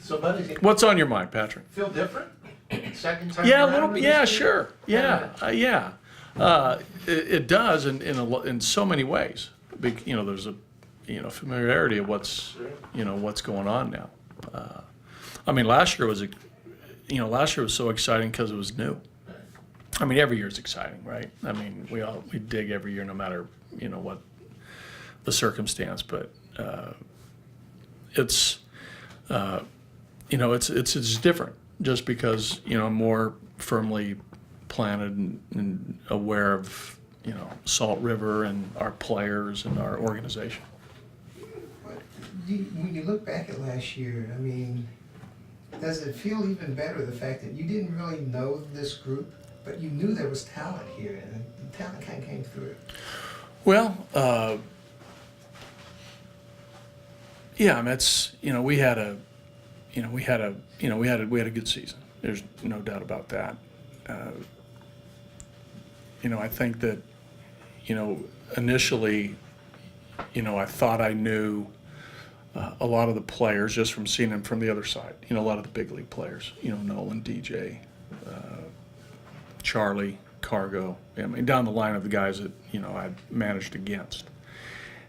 So, buddy, What's on your mind, Patrick? feel different? Second time Yeah, a around little with bit. this Yeah, team? sure. Yeah. It does in so many ways. There's a familiarity of what's going on now. Last year was so exciting because it was new. Every year is exciting, right? We dig every year, no matter what the circumstance. But it's it's different just because I'm more firmly planted and aware of Salt River and our players and our organization. When you look back at last year, does it feel even better the fact that you didn't really know this group, but you knew there was talent here, and the talent kind of came through? Well, it's we had a good season. There's no doubt about that. I think that initially, I thought I knew a lot of the players just from seeing them from the other side. A lot of the big league players. Nolan, DJ, Charlie, Cargo. Down the line of the guys that I managed against.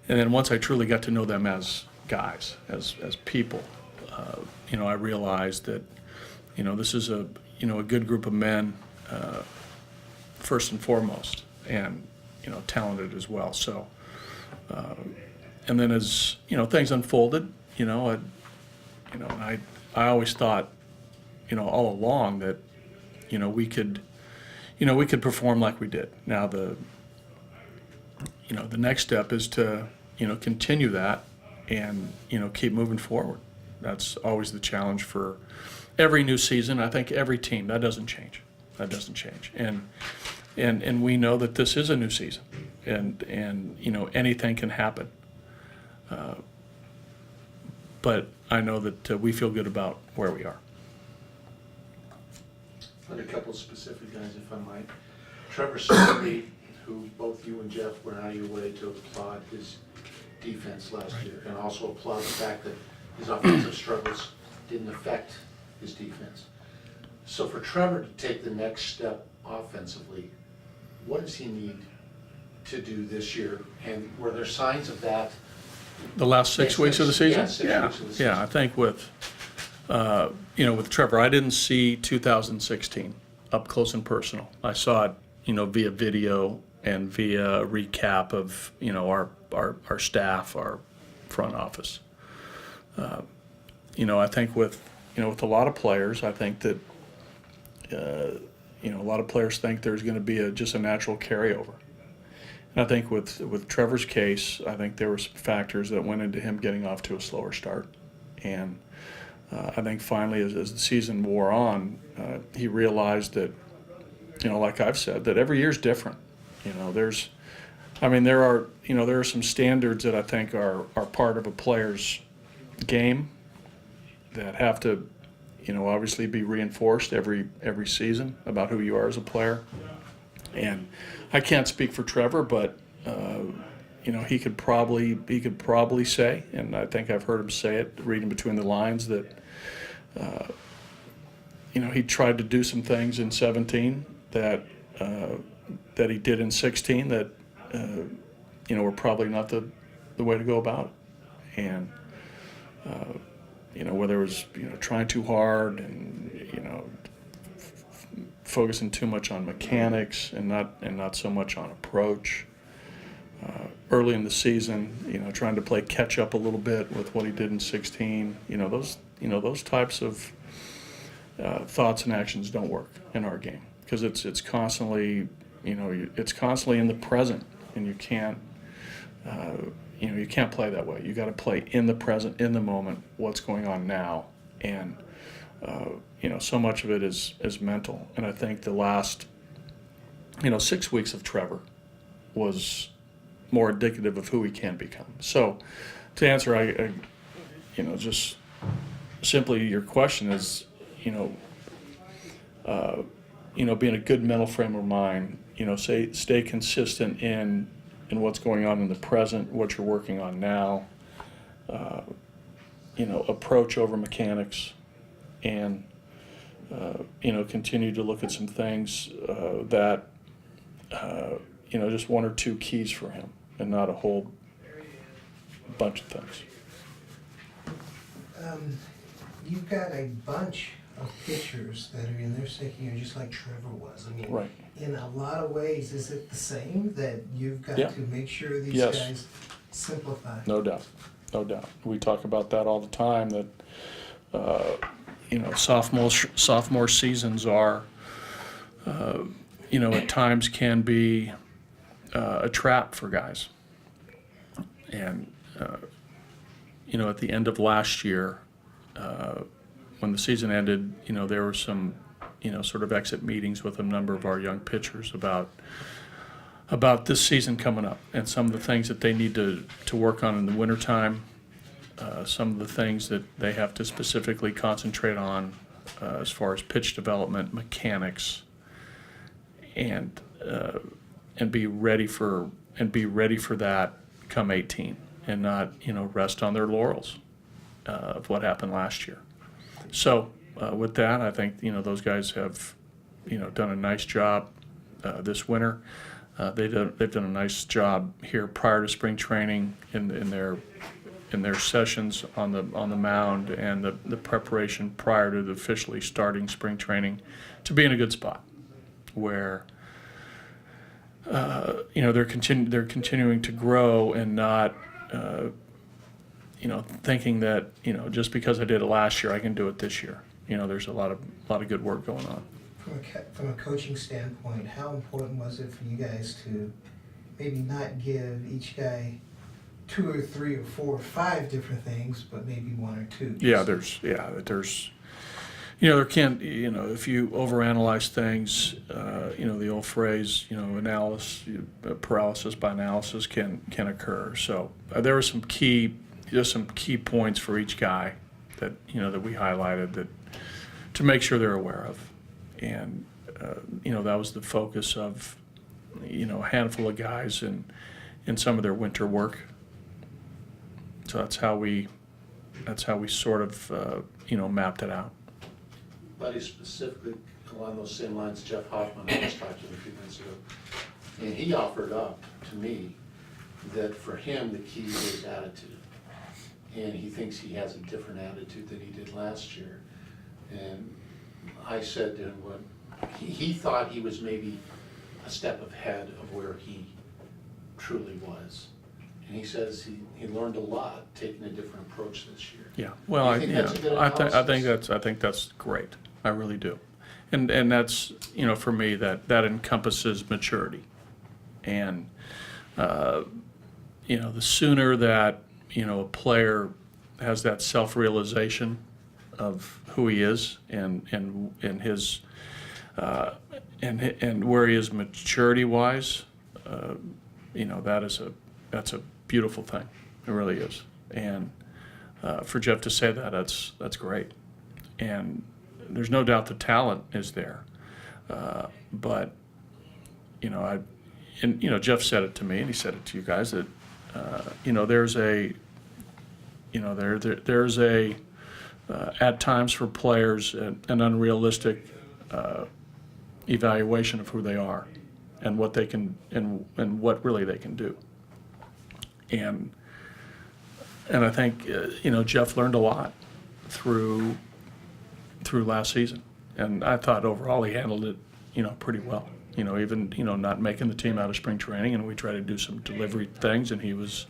And then once I truly got to know them as guys, as people, I realized that this is a good group of men, first and foremost, and talented as well. So, and then as things unfolded, I always thought, all along that we could perform like we did. Now the next step is to continue that and keep moving forward. That's always the challenge for every new season. I think every team, that doesn't change. And we know that this is a new season, and anything can happen. But I know that we feel good about where we are. And a couple of specific guys, if I might. Trevor Story, who both you and Jeff went out of your way to applaud his defense last year, and also applaud the fact that his offensive struggles didn't affect his defense. So for Trevor to take the next step offensively, what does he need to do this year? And were there signs of that? The last 6 weeks of the season? Yeah, 6 weeks of the season. Yeah, I think with Trevor, I didn't see 2016 up close and personal. I saw it, via video and via a recap of, our staff, our front office. I think with a lot of players, I think that, a lot of players think there's going to be just a natural carryover. And I think with Trevor's case, I think there were some factors that went into him getting off to a slower start. And I think finally, as the season wore on, he realized that, like I've said, that every year's different. There are some standards that I think are part of a player's game that have to, obviously be reinforced every season about who you are as a player. And I can't speak for Trevor, but he could probably say, and I think I've heard him say it, reading between the lines, that he tried to do some things in 17 that he did in 16 that were probably not the way to go about it. And whether it was trying too hard and focusing too much on mechanics and not so much on approach. Early in the season, trying to play catch up a little bit with what he did in 16. Those types of thoughts and actions don't work in our game because it's constantly it's constantly in the present, and you can't play that way. You got to play in the present, in the moment, what's going on now, and so much of it is mental. And I think the last 6 weeks of Trevor was more indicative of who he can become. So to answer, I just simply your question is, being a good mental frame of mind, stay consistent in what's going on in the present, what you're working on now, approach over mechanics, and continue to look at some things that just one or two keys for him, and not a whole bunch of things. You've got a bunch of pitchers that are in their second year, just like Trevor was. I mean, Right. in a lot of ways, is it the same, that you've got Yeah. to make sure these Yes. guys simplify? No doubt, no doubt. We talk about that all the time. That sophomore seasons are, at times can be a trap for guys. And at the end of last year, when the season ended, there were some, sort of exit meetings with a number of our young pitchers about this season coming up and some of the things that they need to work on in the wintertime, some of the things that they have to specifically concentrate on as far as pitch development, mechanics, and be ready for that come 18, and not rest on their laurels of what happened last year. So with that, I think those guys have done a nice job this winter. They've done a nice job here prior to spring training in their sessions on the mound, and the preparation prior to officially starting spring training, to be in a good spot where they're continuing to grow, and not thinking that just because I did it last year I can do it this year. There's a lot of good work going on. From a coaching standpoint, how important was it for you guys to maybe not give each guy 2 or 3 or 4 or 5 different things, but maybe 1 or 2? There can't, if you overanalyze things, the old phrase, paralysis by analysis can occur. So there were some key points for each guy that we highlighted to make sure they're aware of. And, that was the focus of, a handful of guys in some of their winter work. So that's how we sort of, mapped it out. Buddy, specifically along those same lines, Jeff Hoffman, I was talking to him a few minutes ago, and he offered up to me that for him the key is attitude. And he thinks he has a different attitude than he did last year. And I said to him, he thought he was maybe a step ahead of where he truly was. And he says he learned a lot taking a different approach this year. Yeah, well, I think that's great. I really do, and that's for me that encompasses maturity, and the sooner that a player has that self-realization of who he is and his and where he is maturity-wise, that's a beautiful thing. It really is. And for Jeff to say that's great. And there's no doubt the talent is there. But Jeff said it to me, and he said it to you guys, that there's a at times for players an unrealistic evaluation of who they are and what they can and what really they can do. And I think Jeff learned a lot through last season, and I thought overall he handled it pretty well. Even not making the team out of spring training, and we tried to do some delivery things, and he was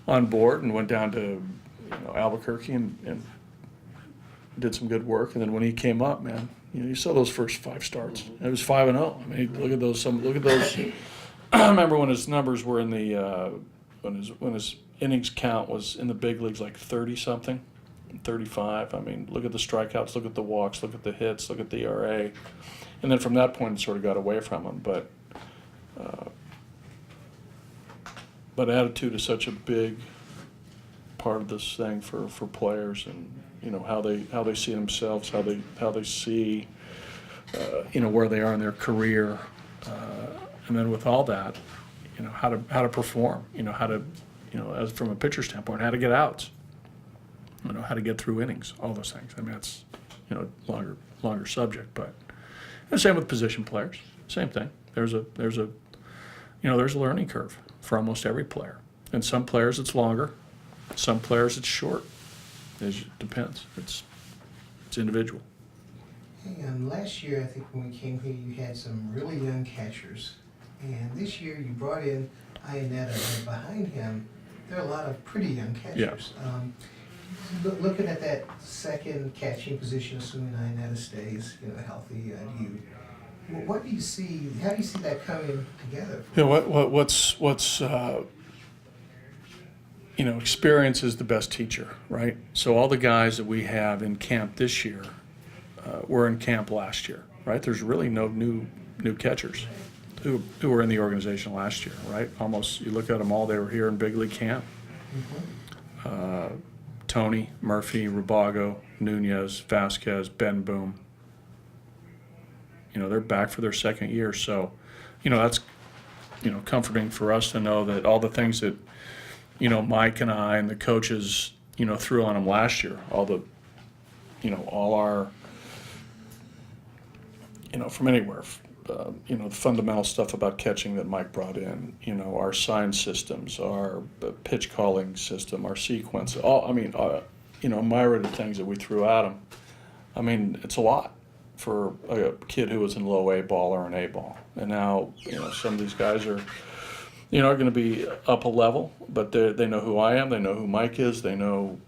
on board and went down to Albuquerque and did some good work. And then when he came up, man, you saw those first 5 starts. It was 5-0. I mean, look at those. I remember when his numbers were in the when his innings count was in the big leagues, like 30-something, 35. I mean, look at the strikeouts, look at the walks, look at the hits, look at the ERA. And then from that point, it sort of got away from him. But attitude is such a big part of this thing for players, and how they see themselves, how they see where they are in their career, and then with all that, how to perform, how to as from a pitcher standpoint, how to get outs, how to get through innings, all those things. I mean, longer subject. But the same with position players. Same thing. There's a learning curve for almost every player. And some players it's longer, some players it's short. It depends. It's individual. Hey, last year, I think when we came here, you had some really young catchers. And this year, you brought in Ionetta, and behind him, there are a lot of pretty young catchers. Looking at that second catching position, assuming Ionetta stays, healthy, what do you see? How do you see that coming together? Experience is the best teacher, right? So all the guys that we have in camp this year were in camp last year, right? There's really no new catchers who were in the organization last year, right? Almost, you look at them all, they were here in big league camp. Tony, Murphy, Rubago, Nunez, Vasquez, Ben Boom. They're back for their second year. So, that's, comforting for us to know that all the things that, Mike and I and the coaches, threw on them last year, all our, from anywhere, the fundamental stuff about catching that Mike brought in, our sign systems, our pitch calling system, our sequence, myriad of things that we threw at him. It's a lot for a kid who was in low A ball or an A ball. And now, some of these guys are, going to be up a level, but they know who I am, they know who Mike is, they know,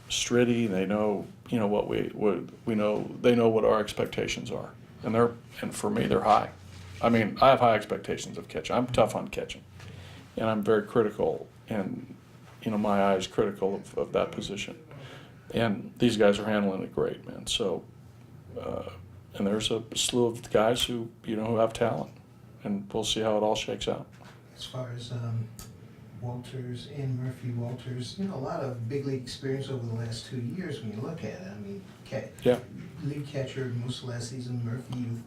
Stritty, they know, what we know, they know what our expectations are. And for me, they're high. I have high expectations of catching. I'm tough on catching. And I'm very critical, and, my eye is critical of that position. And these guys are handling it great, man. So, and there's a slew of guys who have talent, and we'll see how it all shakes out. As far as Walters and Murphy Walters, a lot of big league experience over the last 2 years when you look at it. League catcher most of last season, Murphy, you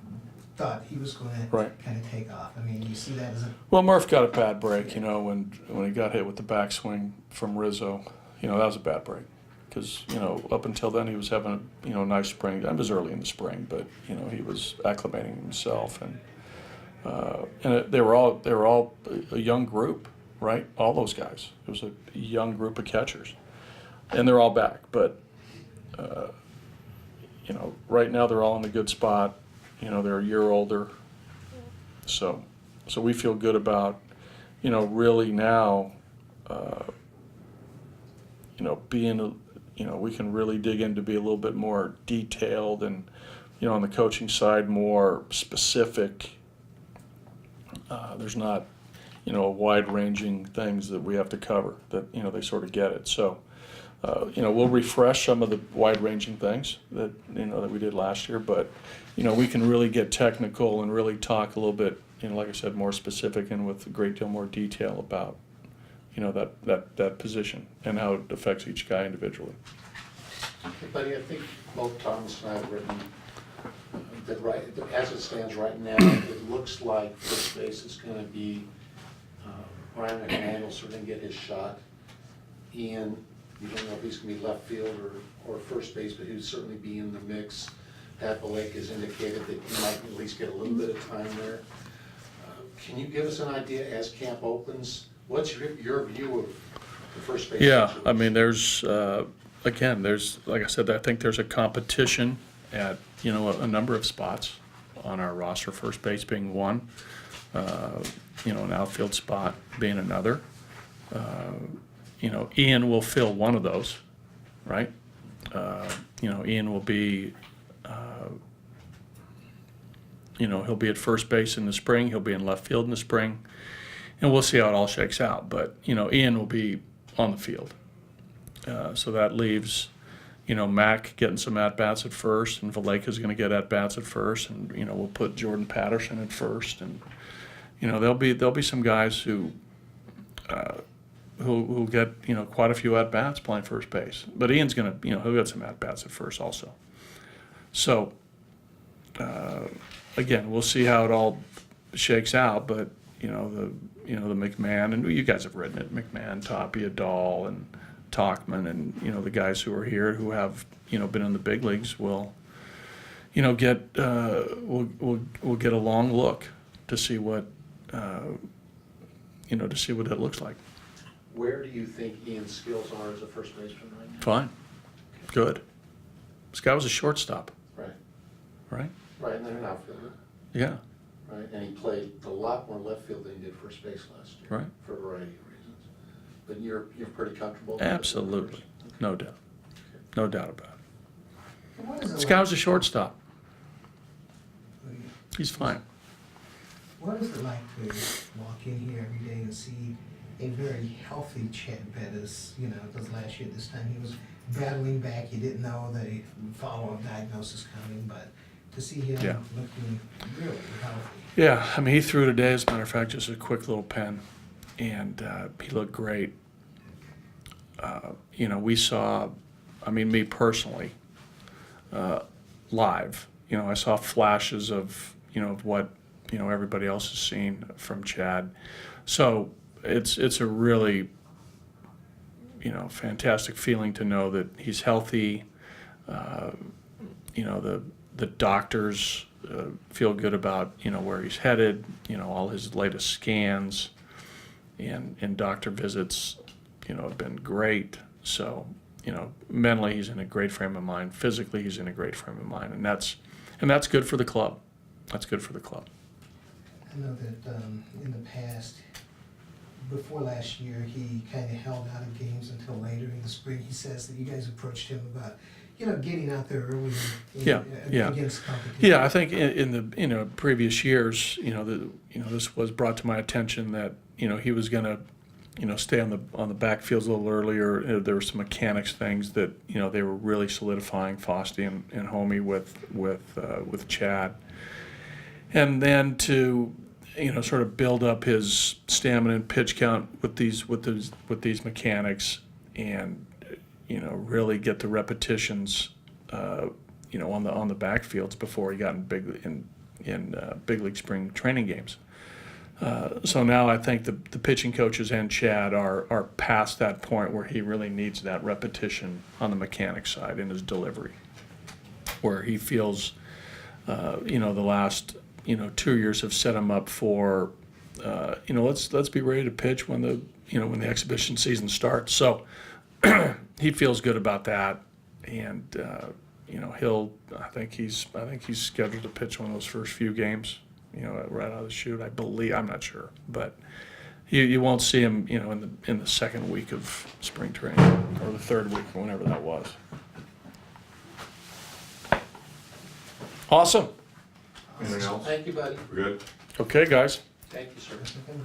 thought he was going to kind of take off. You see that as a... Well, Murph got a bad break, when he got hit with the backswing from Rizzo. That was a bad break. Because, up until then he was having a nice spring. It was early in the spring, but, he was acclimating himself. And they were all a young group, right? All those guys. It was a young group of catchers. And they're all back. But, right now they're all in a good spot. They're a year older. So we feel good about, really now, being, we can really dig in to be a little bit more detailed and, on the coaching side, more specific. There's not, wide-ranging things that we have to cover that, they sort of get it. So, we'll refresh some of the wide-ranging things that, that we did last year, but, we can really get technical and really talk a little bit, like I said, more specific and with a great deal more detail about, that position and how it affects each guy individually. Okay, buddy, I think both Thomas and I have written that as it stands right now, it looks like first base is going to be Ryan McManus are going to get his shot. Ian, you don't know if he's going to be left field or first base, but he would certainly be in the mix. Pat Blake has indicated that he might at least get a little bit of time there. Can you give us an idea as camp opens? What's your view of the first base? Yeah, situation? there's like I said, I think there's a competition at a number of spots on our roster. First base being one, an outfield spot being another. Ian will fill one of those, right? Ian will be, he'll be at first base in the spring. He'll be in left field in the spring, and we'll see how it all shakes out. But Ian will be on the field, so that leaves, Mac getting some at bats at first, and Valleca's going to get at bats at first, and we'll put Jordan Patterson at first, and there'll be some guys who get quite a few at bats playing first base. But Ian's gonna he'll get some at bats at first also. So again, we'll see how it all shakes out. But the McMahon, and you guys have written it, McMahon, Tapia, Dahl, and Talkman and, the guys who are here who have, been in the big leagues will, get, will get a long look to see what, to see what it looks like. Where do you think Ian's skills are as a first baseman right now? Fine. Good. This guy was a shortstop, Right. right? Right, and then an outfielder, Yeah, right? And he played a lot more left field than he did first base last year. Right. For a variety of reasons. But you're pretty comfortable? with the absolutely. numbers? No doubt. No doubt about it. And what is it This like- guy was a shortstop. He's fine. What is it like to walk in here every day and see a very healthy Chad Bettis? Because last year this time he was battling back. You didn't know that a follow-up diagnosis coming, but to see him Yeah. looking really healthy. Yeah, I mean, he threw today, as a matter of fact, just a quick little pen, and he looked great. We saw, me personally, live, I saw flashes of, of what, everybody else has seen from Chad. So it's a really, fantastic feeling to know that he's healthy. The doctors feel good about, where he's headed, all his latest scans and doctor visits, have been great. So, mentally he's in a great frame of mind. Physically he's in a great frame of mind, and that's good for the club. That's good for the club. I know that in the past, before last year, he kind of held out of games until later in the spring. He says that you guys approached him about, getting out there early against competition. Yeah, I think in the previous years, this was brought to my attention that he was going to stay on the backfields a little earlier. There were some mechanics things that they were really solidifying Fosty and Homie with Chad, and then to sort of build up his stamina and pitch count with these mechanics, and really get the repetitions on the backfields before he got in big league spring training games. So now I think the pitching coaches and Chad are past that point where he really needs that repetition on the mechanics side in his delivery, where he feels the last 2 years have set him up for let's be ready to pitch when the exhibition season starts. So he feels good about that, and I think he's scheduled to pitch one of those first few games, right out of the chute. I believe, I'm not sure, but you won't see him, in the second week of spring training or the third week or whenever that was. Awesome. Anything else? Thank you, buddy. We're good? Okay, guys. Thank you, sir.